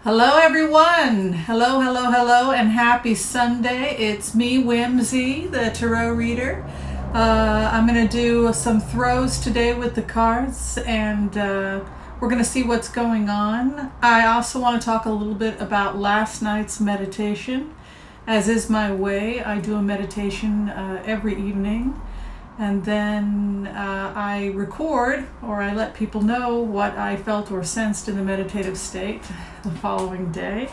Hello everyone! Hello, and happy Sunday. It's me, Whimsy, the tarot reader. I'm going to do some throws today with the cards, and we're going to see what's going on. I also want to talk a little bit about last night's meditation. As is my way, I do a meditation every evening, and then I record, or I let people know what I felt or sensed in the meditative state the following day.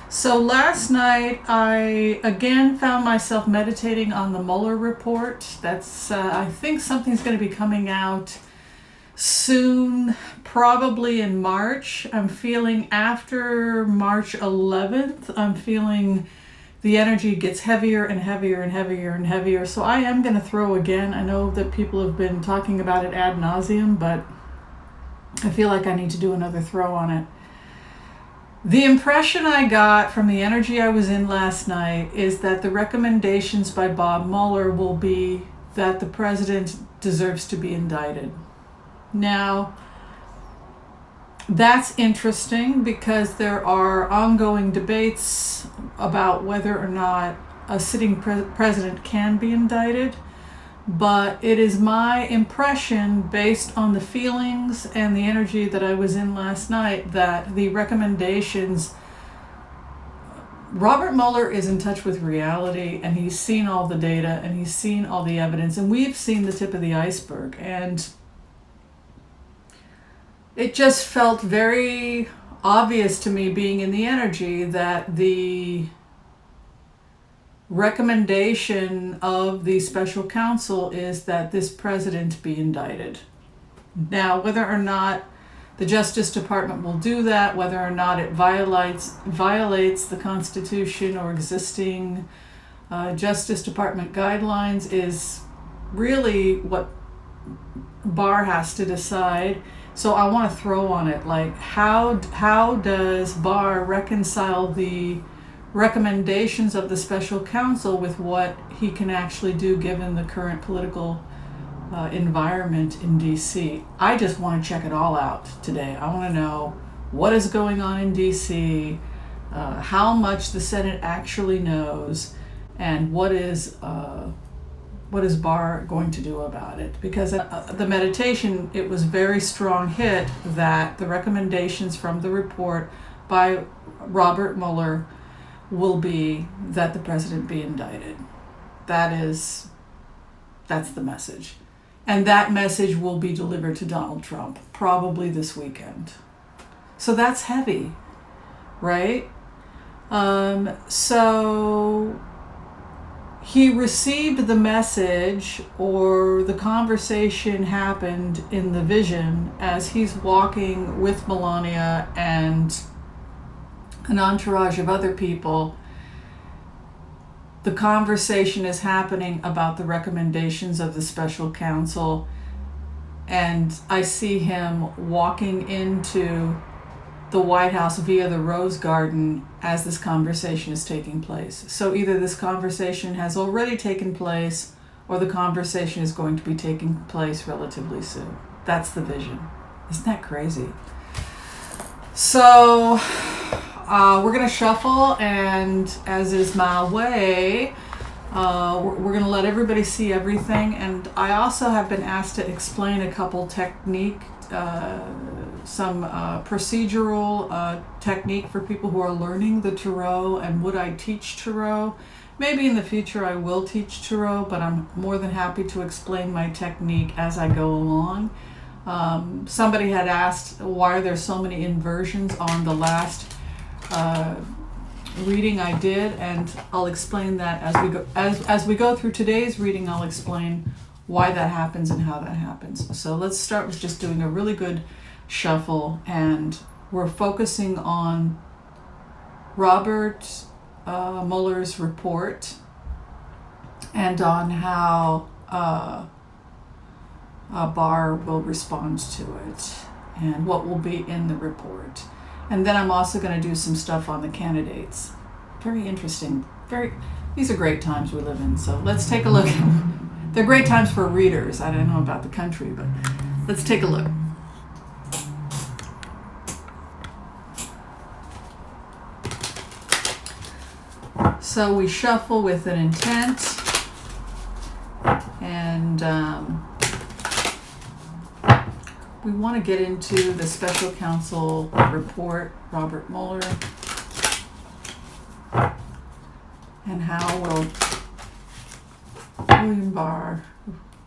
So last night I again found myself meditating on the Mueller report. That's I think something's going to be coming out soon, probably in March. I'm feeling after March 11th, I'm feeling the energy gets heavier and heavier and heavier and heavier. So I am going to throw again. I know that people have been talking about it ad nauseum, but I feel like I need to do another throw on it. The impression I got from the energy I was in last night is that the recommendations by Bob Mueller will be that the president deserves to be indicted. Now, that's interesting because there are ongoing debates about whether or not a sitting president can be indicted, but it is my impression, based on the feelings and the energy that I was in last night, that the recommendations, Robert Mueller is in touch with reality, and he's seen all the data and he's seen all the evidence, and we've seen the tip of the iceberg, and it just felt very obvious to me, being in the energy, that the recommendation of the special counsel is that this president be indicted. Now, whether or not the Justice Department will do that, whether or not it violates the Constitution or existing Justice Department guidelines, is really what Barr has to decide. So I want to throw on it, like, how does Barr reconcile the recommendations of the special counsel with what he can actually do given the current political environment in DC? I just want to check it all out today. I want to know what is going on in DC, how much the Senate actually knows, and what is Barr going to do about it? Because the meditation, it was very strong hit that the recommendations from the report by Robert Mueller will be that the president be indicted. That's the message. And that message will be delivered to Donald Trump probably this weekend. So that's heavy, right? So he received the message, or the conversation happened in the vision as he's walking with Melania and an entourage of other people. The conversation is happening about the recommendations of the special counsel, and I see him walking into the White House via the Rose Garden as this conversation is taking place. So either this conversation has already taken place, or the conversation is going to be taking place relatively soon. That's the vision. Isn't that crazy? So we're going to shuffle, and as is my way, we're going to let everybody see everything. And I also have been asked to explain a couple technique, some procedural technique for people who are learning the tarot, and would I teach tarot? Maybe in the future I will teach tarot, but I'm more than happy to explain my technique as I go along. Somebody had asked, why are there so many inversions on the last reading I did, and I'll explain that as we go. As we go through today's reading, I'll explain why that happens and how that happens. So let's start with just doing a really good shuffle, and we're focusing on Robert Mueller's report and on how Barr will respond to it and what will be in the report. And then I'm also going to do some stuff on the candidates. Very interesting. These are great times we live in, so let's take a look. They're great times for readers. I don't know about the country, but let's take a look. So we shuffle with an intent, and we want to get into the special counsel report, Robert Mueller, and how will William Barr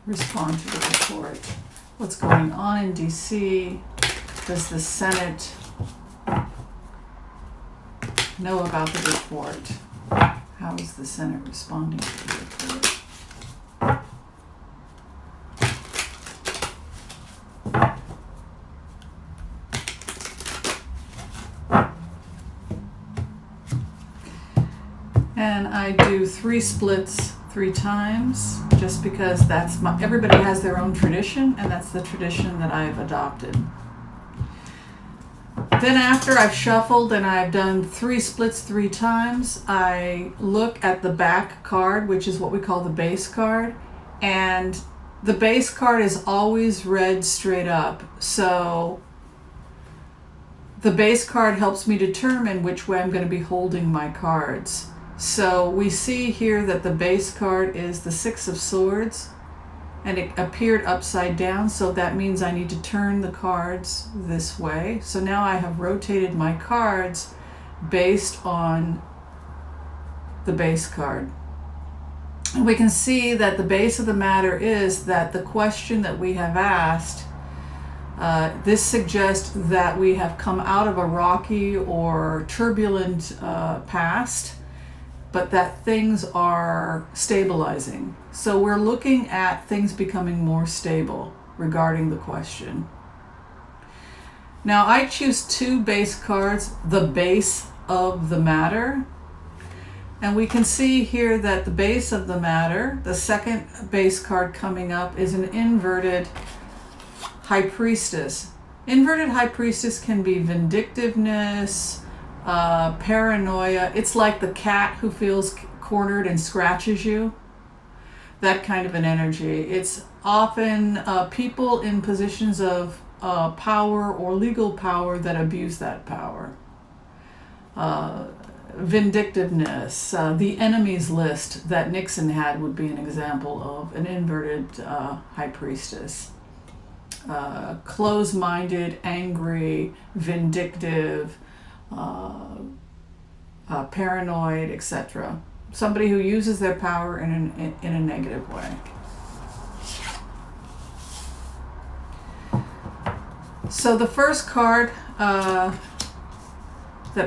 respond to the report. What's going on in D.C.? Does the Senate know about the report? How is the Senate responding to the report? And I do 3 splits 3 times, just because everybody has their own tradition, and that's the tradition that I've adopted. Then after I've shuffled and I've done 3 splits 3 times, I look at the back card, which is what we call the base card, and the base card is always read straight up. So the base card helps me determine which way I'm going to be holding my cards. So we see here that the base card is the 6 of Swords, and it appeared upside down, so that means I need to turn the cards this way. So now I have rotated my cards based on the base card. And we can see that the base of the matter is that the question that we have asked, this suggests that we have come out of a rocky or turbulent past, but that things are stabilizing. So we're looking at things becoming more stable regarding the question. Now I choose 2 base cards, the base of the matter. And we can see here that the base of the matter, the second base card coming up, is an inverted High Priestess. Inverted High Priestess can be vindictiveness, paranoia. It's like the cat who feels cornered and scratches you. That kind of an energy. It's often people in positions of power or legal power that abuse that power. Vindictiveness, the enemies list that Nixon had would be an example of an inverted High Priestess. Close-minded, angry, vindictive, paranoid, etc. Somebody who uses their power in a negative way. So the first card that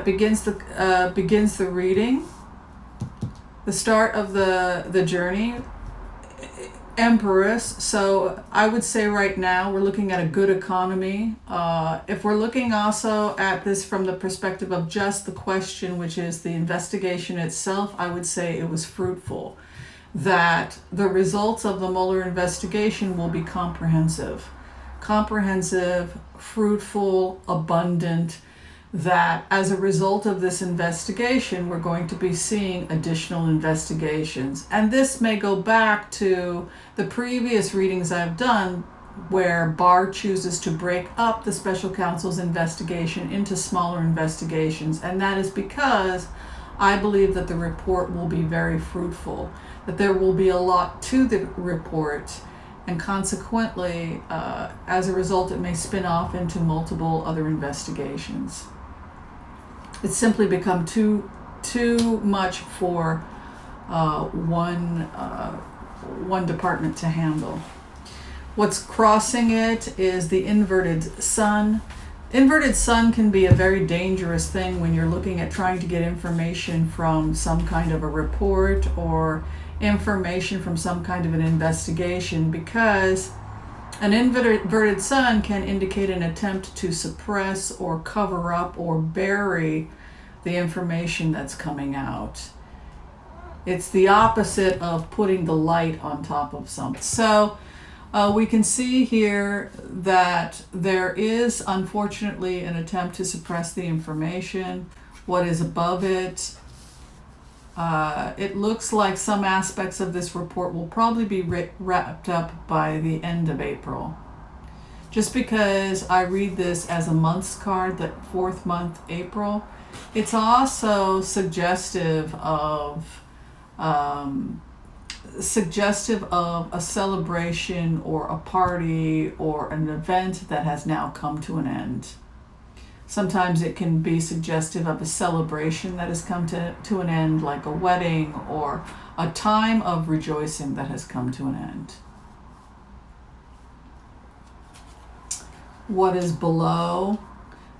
begins the reading, the start of the journey, Empress. So I would say right now we're looking at a good economy. If we're looking also at this from the perspective of just the question, which is the investigation itself, I would say it was fruitful. That the results of the Mueller investigation will be comprehensive, fruitful, abundant. That as a result of this investigation, we're going to be seeing additional investigations. And this may go back to the previous readings I've done where Barr chooses to break up the special counsel's investigation into smaller investigations. And that is because I believe that the report will be very fruitful, that there will be a lot to the report, and consequently, as a result, it may spin off into multiple other investigations. It's simply become too much for one department to handle. What's crossing it is the inverted sun. Inverted sun can be a very dangerous thing when you're looking at trying to get information from some kind of a report or information from some kind of an investigation, because an inverted sun can indicate an attempt to suppress or cover up or bury the information that's coming out. It's the opposite of putting the light on top of something. So we can see here that there is unfortunately an attempt to suppress the information. What is above it? It looks like some aspects of this report will probably be wrapped up by the end of April. Just because I read this as a month's card, that fourth month, April, it's also suggestive of a celebration or a party or an event that has now come to an end. Sometimes it can be suggestive of a celebration that has come to an end, like a wedding or a time of rejoicing that has come to an end. What is below?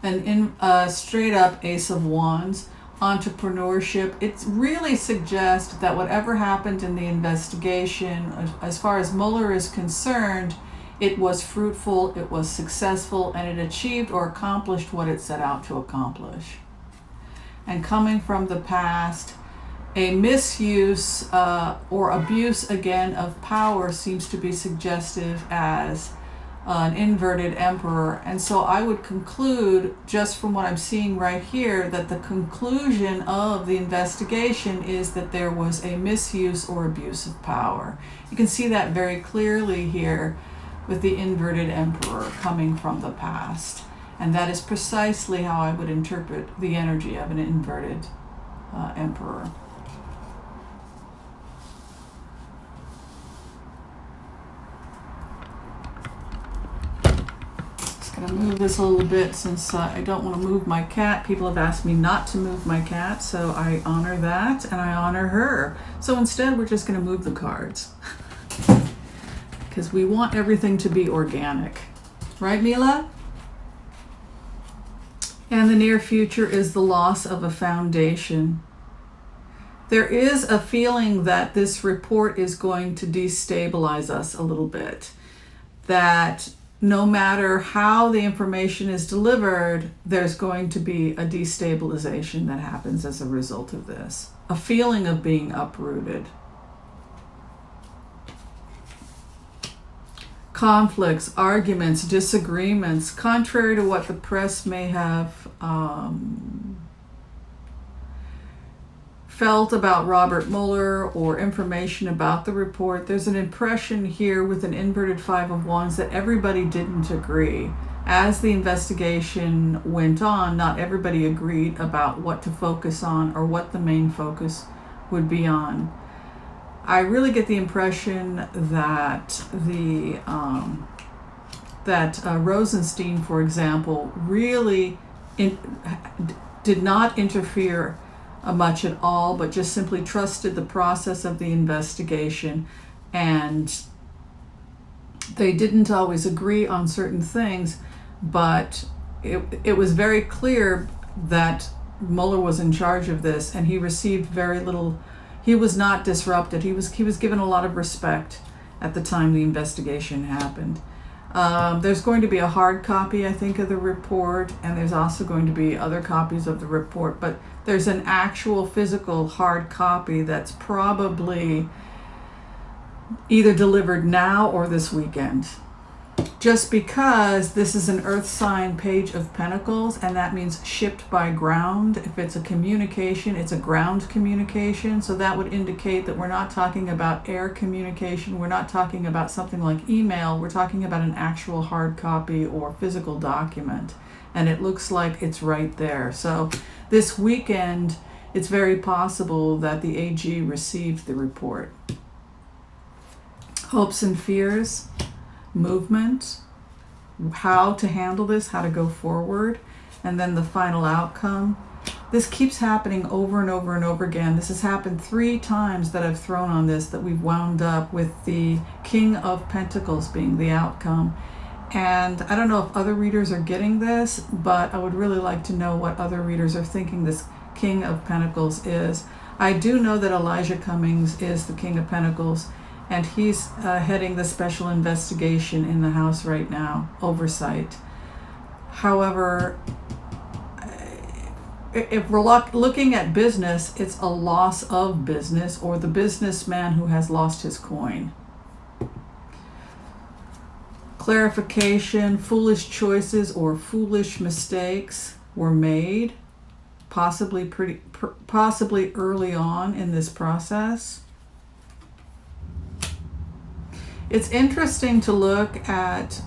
An straight up Ace of Wands, entrepreneurship. It really suggests that whatever happened in the investigation, as far as Mueller is concerned, it was fruitful, it was successful, and it achieved or accomplished what it set out to accomplish. And coming from the past, a misuse or abuse again of power seems to be suggestive as an inverted emperor. And so I would conclude, just from what I'm seeing right here, that the conclusion of the investigation is that there was a misuse or abuse of power. You can see that very clearly here with the inverted emperor coming from the past. And that is precisely how I would interpret the energy of an inverted emperor. Just gonna move this a little bit since I don't want to move my cat. People have asked me not to move my cat, so I honor that and I honor her. So instead we're just gonna move the cards. Because we want everything to be organic. Right, Mila? And the near future is the loss of a foundation. There is a feeling that this report is going to destabilize us a little bit. That no matter how the information is delivered, there's going to be a destabilization that happens as a result of this. A feeling of being uprooted. Conflicts, arguments, disagreements, contrary to what the press may have felt about Robert Mueller or information about the report. There's an impression here with an inverted Five of Wands that everybody didn't agree. As the investigation went on, not everybody agreed about what to focus on or what the main focus would be on. I really get the impression that Rosenstein, for example, really did not interfere much at all, but just simply trusted the process of the investigation, and they didn't always agree on certain things, but it was very clear that Mueller was in charge of this, and he received very little. He was not disrupted. He was given a lot of respect at the time the investigation happened. There's going to be a hard copy, I think, of the report, and there's also going to be other copies of the report, but there's an actual physical hard copy that's probably either delivered now or this weekend. Just because this is an earth sign page of pentacles, and that means shipped by ground. If it's a communication, it's a ground communication. So that would indicate that we're not talking about air communication. We're not talking about something like email. We're talking about an actual hard copy or physical document. And it looks like it's right there. So this weekend, it's very possible that the AG received the report. Hopes and fears. Movement, how to handle this, how to go forward, and then the final outcome. This keeps happening over and over and over again. This has happened 3 times that I've thrown on this, that we've wound up with the King of Pentacles being the outcome. And I don't know if other readers are getting this, but I would really like to know what other readers are thinking this King of Pentacles is. I do know that Elijah Cummings is the King of Pentacles, and he's heading the special investigation in the House right now, oversight. However, if we're looking at business, it's a loss of business, or the businessman who has lost his coin. Clarification, foolish choices or foolish mistakes were made, possibly early on in this process. It's interesting to look at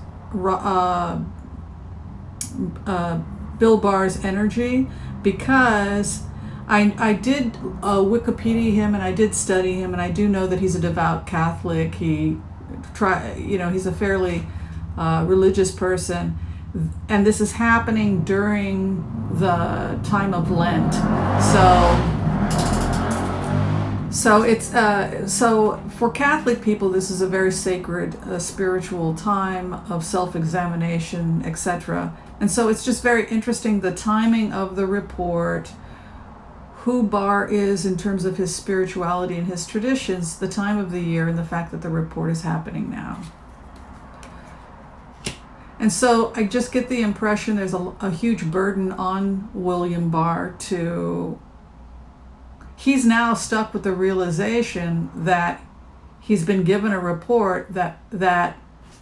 Bill Barr's energy, because I did Wikipedia him, and I did study him, and I do know that he's a devout Catholic. He's a fairly religious person, and this is happening during the time of Lent. So it's so for Catholic people, this is a very sacred spiritual time of self-examination, etc. And so it's just very interesting, the timing of the report, who Barr is in terms of his spirituality and his traditions, the time of the year, and the fact that the report is happening now. And so I just get the impression there's a huge burden on William Barr he's now stuck with the realization that he's been given a report that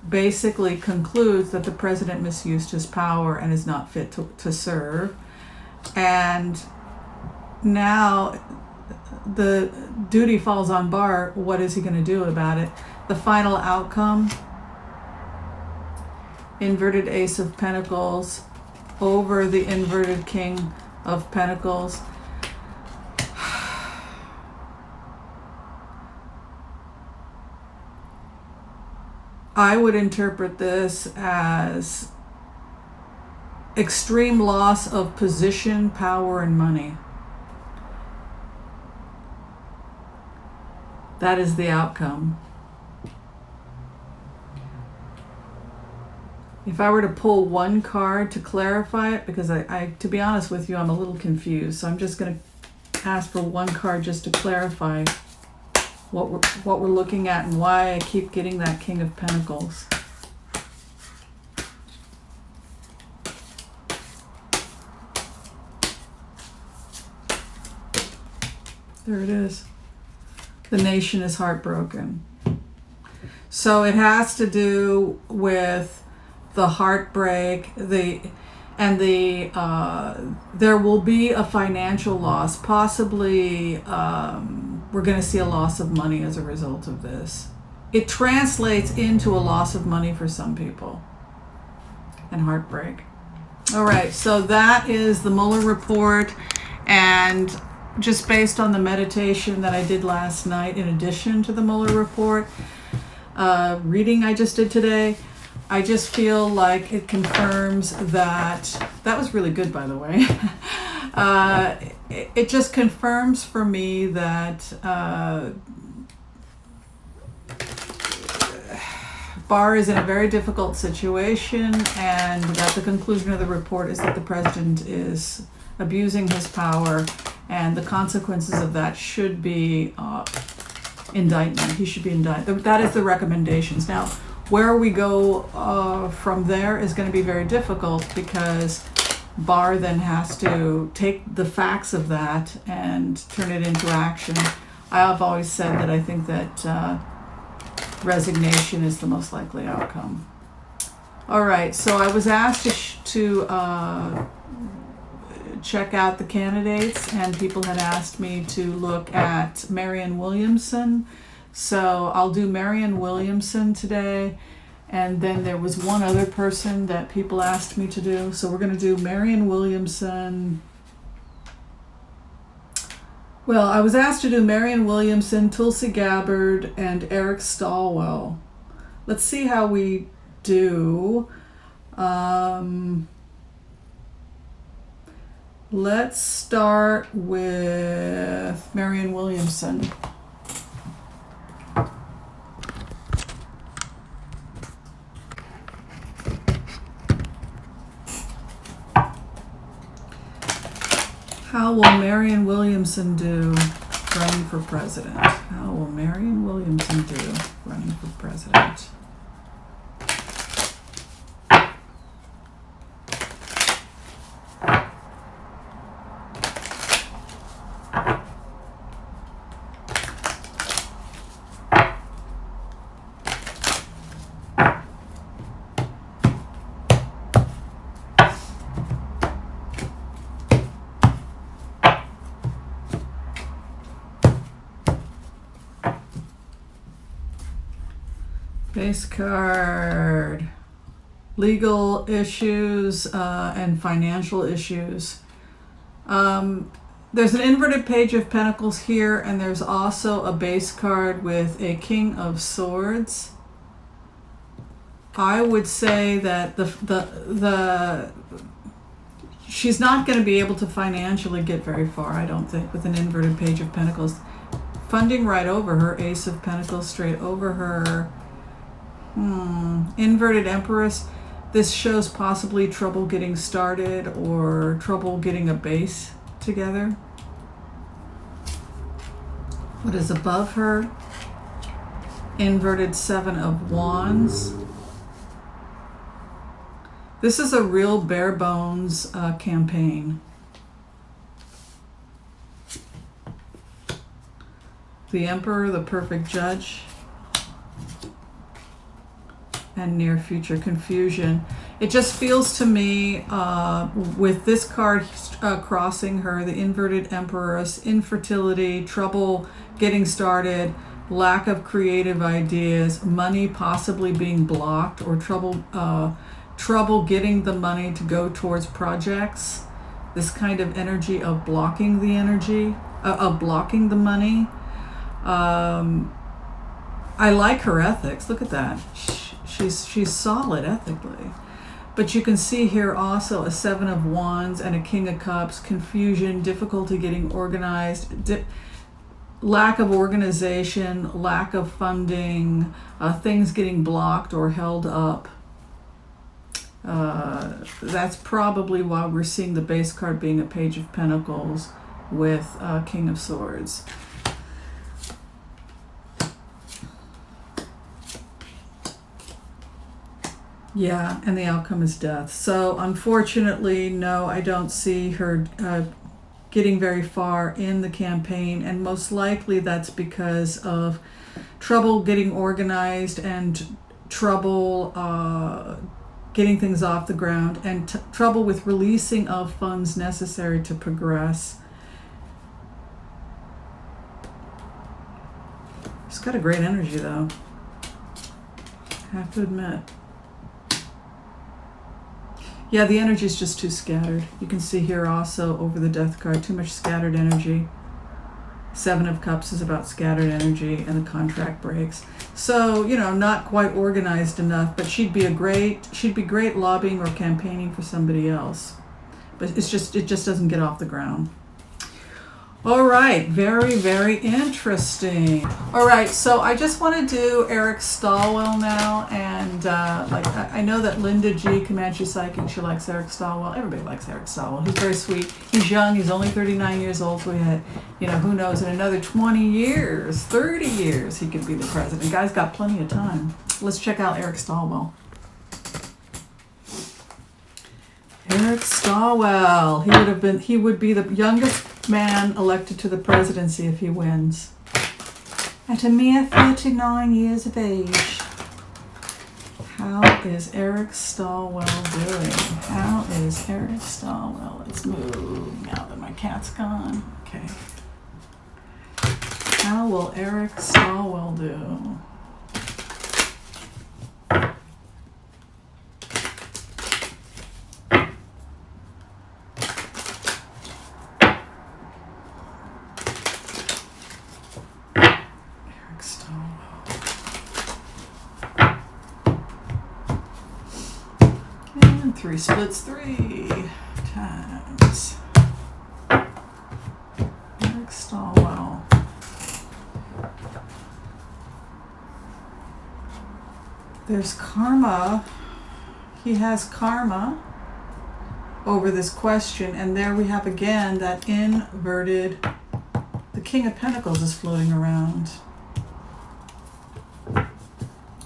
basically concludes that the president misused his power and is not fit to serve. And now the duty falls on Barr. What is he going to do about it? The final outcome, inverted Ace of Pentacles over the inverted King of Pentacles. I would interpret this as extreme loss of position, power, and money. That is the outcome. If I were to pull one card to clarify it, because I to be honest with you, I'm a little confused, so I'm just going to ask for one card just to clarify what we're looking at and why I keep getting that King of Pentacles. There it is. The nation is heartbroken. So it has to do with the heartbreak, there will be a financial loss. Possibly we're going to see a loss of money as a result of this. It translates into a loss of money for some people and heartbreak. All right, so that is the Mueller report, and just based on the meditation that I did last night, in addition to the Mueller report, reading I just did today, I just feel like it confirms that was really good, by the way. It just confirms for me that Barr is in a very difficult situation, and that the conclusion of the report is that the president is abusing his power, and the consequences of that should be indictment. He should be indicted. That is the recommendations. Now, where we go from there is going to be very difficult, because Barr then has to take the facts of that and turn it into action. I have always said that I think that resignation is the most likely outcome. All right, so I was asked to check out the candidates, and people had asked me to look at Marianne Williamson. So I'll do Marianne Williamson today, and then there was one other person that people asked me to do. So we're going to do Marianne Williamson. Well, I was asked to do Marianne Williamson, Tulsi Gabbard, and Eric Stilwell. Let's see how we do. Let's start with Marianne Williamson. How will Marianne Williamson do running for president? How will Marianne Williamson do running for president? Base card. legal issues and financial issues. There's an inverted page of pentacles here, and there's also a base card with a King of Swords. I would say that she's not going to be able to financially get very far, I don't think, with an inverted page of pentacles. Funding right over her, Ace of Pentacles straight over her. Inverted Empress. This shows possibly trouble getting started or trouble getting a base together. What is above her? Inverted Seven of Wands. This is a real bare bones campaign. The Emperor, the Perfect Judge, and near future confusion. It just feels to me, with this card crossing her, the inverted Empress, infertility, trouble getting started, lack of creative ideas, money possibly being blocked, or trouble getting the money to go towards projects. This kind of energy of blocking the energy, of blocking the money. I like her ethics. Look at that. She's solid ethically. But you can see here also a Seven of Wands and a King of Cups, confusion, difficulty getting organized, lack of organization, lack of funding, things getting blocked or held up. That's probably why we're seeing the base card being a Page of Pentacles with King of Swords. Yeah, and the outcome is death. So unfortunately, no, I don't see her getting very far in the campaign, and most likely that's because of trouble getting organized and trouble getting things off the ground, and trouble with releasing of funds necessary to progress. She's got a great energy though, I have to admit. Yeah, the energy is just too scattered. You can see here also over the death card, too much scattered energy. Seven of Cups is about scattered energy, and the contract breaks. So, not quite organized enough, but she'd be great lobbying or campaigning for somebody else. But it just doesn't get off the ground. All right, very, very interesting. All right, so I just want to do Eric Stallwell now, and I know that Linda G, Comanche Psychic, she likes Eric Stallwell. Everybody likes Eric Stallwell. He's very sweet. He's young. He's only 39 years old, so he had, who knows, in another 20 years, 30 years, he could be the president. Guy's got plenty of time. Let's check out Eric Stallwell. Eric Stallwell. He would be the youngest man elected to the presidency if he wins. At a mere 39 years of age. How is Eric Stallwell doing? How is Eric Stallwell? Let's move now that my cat's gone. Okay. How will Eric Stallwell do? Three splits 3 times. Eric Stallwell. There's karma. He has karma over this question, and there we have again that inverted, the King of Pentacles is floating around.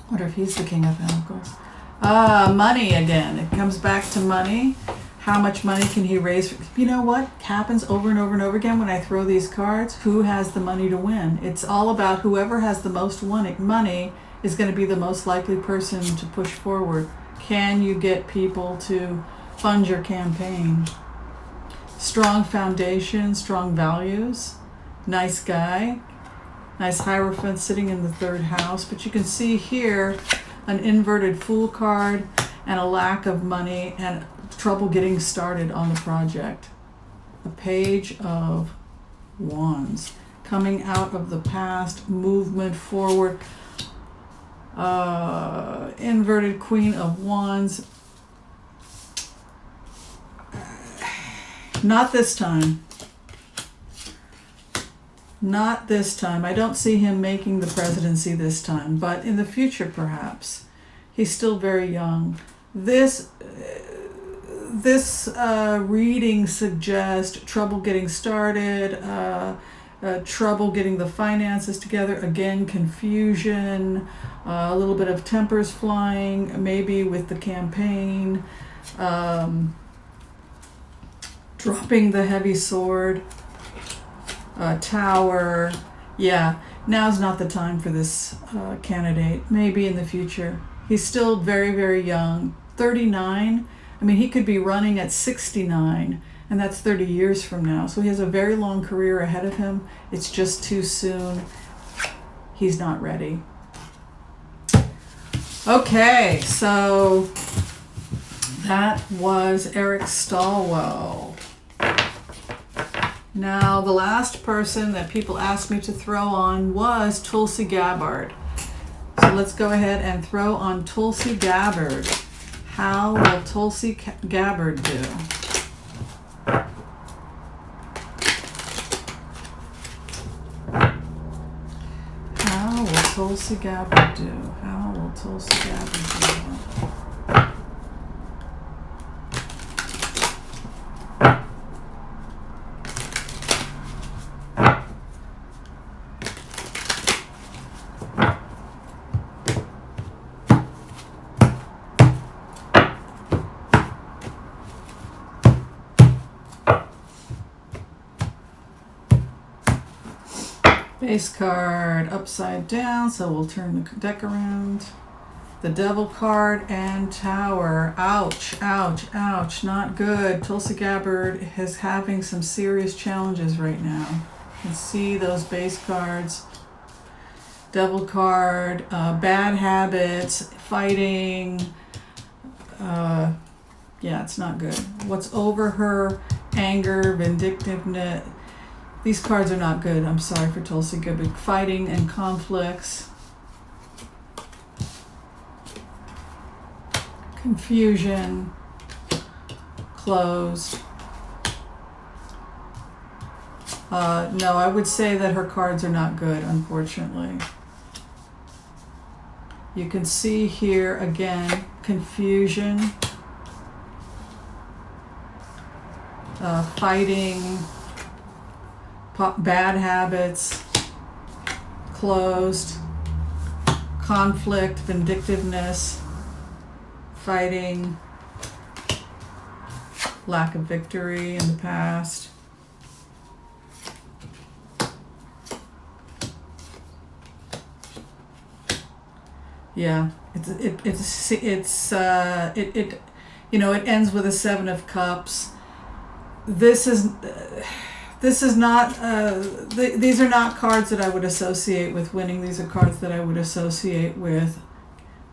Wonder if he's the King of Pentacles. Money again. It comes back to money. How much money can he raise? You know what happens over and over and over again when I throw these cards? Who has the money to win? It's all about whoever has the most money is going to be the most likely person to push forward. Can you get people to fund your campaign? Strong foundation, strong values, nice guy, nice Hierophant sitting in the third house. But you can see here an inverted Fool card and a lack of money and trouble getting started on the project. A Page of Wands. Coming out of the past, movement forward. Inverted Queen of Wands. Not this time. Not this time. I don't see him making the presidency this time, but in the future perhaps. He's still very young. This reading suggests trouble getting started, trouble getting the finances together, again confusion, a little bit of tempers flying, maybe with the campaign, dropping the heavy sword, Tower. Yeah, now's not the time for this candidate. Maybe in the future. He's still very, very young. 39. I mean, he could be running at 69, and that's 30 years from now. So he has a very long career ahead of him. It's just too soon. He's not ready. Okay, so that was Eric Stilwell. Now, the last person that people asked me to throw on was Tulsi Gabbard. So let's go ahead and throw on Tulsi Gabbard. How will Tulsi Gabbard do? How will Tulsi Gabbard do? How will Tulsi Gabbard do? Base card upside down, so we'll turn the deck around. The Devil card and Tower. Ouch, ouch, ouch. Not good. Tulsi Gabbard is having some serious challenges right now. You can see those base cards. Devil card, bad habits, fighting. Yeah, it's not good. What's over her? Anger, vindictiveness. These cards are not good. I'm sorry for Tulsi Gabbard. Fighting and conflicts. Confusion. Closed. No, I would say that her cards are not good, unfortunately. You can see here again, confusion. Fighting. Bad habits, closed, conflict, vindictiveness, fighting, lack of victory in the past. Yeah, it ends with a 7 of Cups. This is not, these are not cards that I would associate with winning. These are cards that I would associate with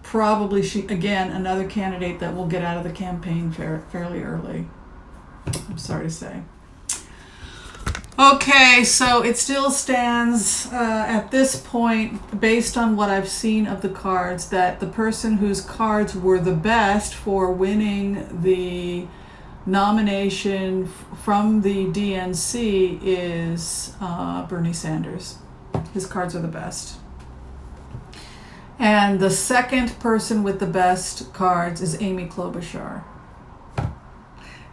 probably, again, another candidate that will get out of the campaign fairly early. I'm sorry to say. Okay, so it still stands at this point, based on what I've seen of the cards, that the person whose cards were the best for winning the nomination from the DNC is Bernie Sanders. His cards are the best. And the second person with the best cards is Amy Klobuchar.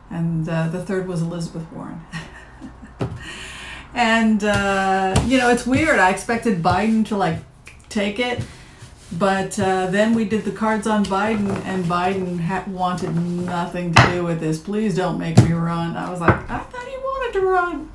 And the third was Elizabeth Warren. And, it's weird. I expected Biden to, take it. But then we did the cards on Biden, and Biden wanted nothing to do with this. Please don't make me run. I was like, I thought he wanted to run.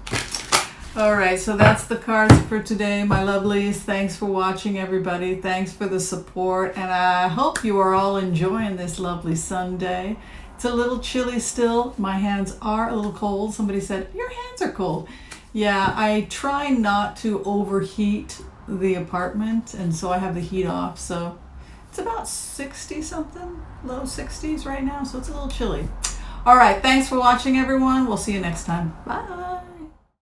All right, so that's the cards for today, my lovelies. Thanks for watching, everybody. Thanks for the support, and I hope you are all enjoying this lovely Sunday. It's a little chilly still. My hands are a little cold. Somebody said, your hands are cold. Yeah, I try not to overheat the apartment, and so I have the heat off, so It's about 60 something, low 60s right now, so it's a little chilly. All right, thanks for watching, everyone. We'll see you next time. Bye.